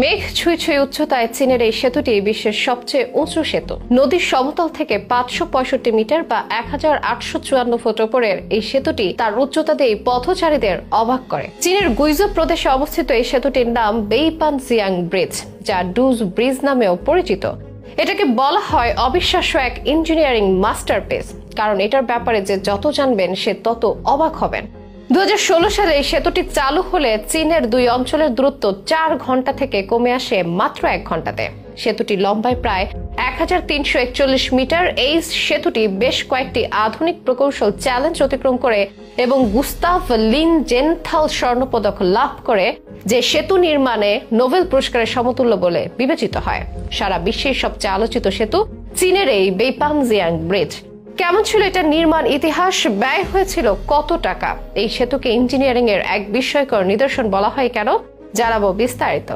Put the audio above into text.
মেঘ ছুঁই ছুঁই উচ্চতায় চীনের এই সেতুটি বিশ্বের সবচেয়ে উঁচু সেতু। নদীর সমতল থেকে 565 মিটার বা 1854 ফুট উপরের এই সেতুটি তার উচ্চতা দিয়ে পথচারীদের অবাক করে। চীনের গুইজু প্রদেশে অবস্থিত এই সেতুটির নাম বেইপানজিয়াং ব্রিজ, যা ডুজ ব্রিজ নামেও পরিচিত। এটাকে বলা হয় অবিশ্বাস্য এক ইঞ্জিনিয়ারিং মাস্টারপিস, কারণ এটার ব্যাপারে যে যত জানবেন সে তত অবাক হবেন। 2016 সালে এই সেতুটি চালু হলে চীনের দুই অঞ্চলের দূরত্ব 4 ঘন্টা থেকে কমে আসে মাত্র 1 ঘন্টাতে। সেতুটি লম্বায় প্রায় 1341 মিটার। এই সেতুটি বেশ কয়েকটি আধুনিক প্রকৌশল চ্যালেঞ্জ অতিক্রম করে এবং গুস্তাভ লিন জেনথাল স্বর্ণপদক লাভ করে, যে সেতু নির্মাণে নোবেল পুরস্কারের সমতুল্য বলে বিবেচিত হয়। সারা বিশ্বের সবচেয়ে আলোচিত সেতু চীনের এই বেইপানজিয়াং ব্রিজ। কেমন ছিল এটা নির্মাণ ইতিহাস, ব্যয় হয়েছিল কত টাকা, এই সেতুকে ইঞ্জিনিয়ারিং এর এক বিস্ময়কর নিদর্শন বলা হয় কেন, জানাবো বিস্তারিত।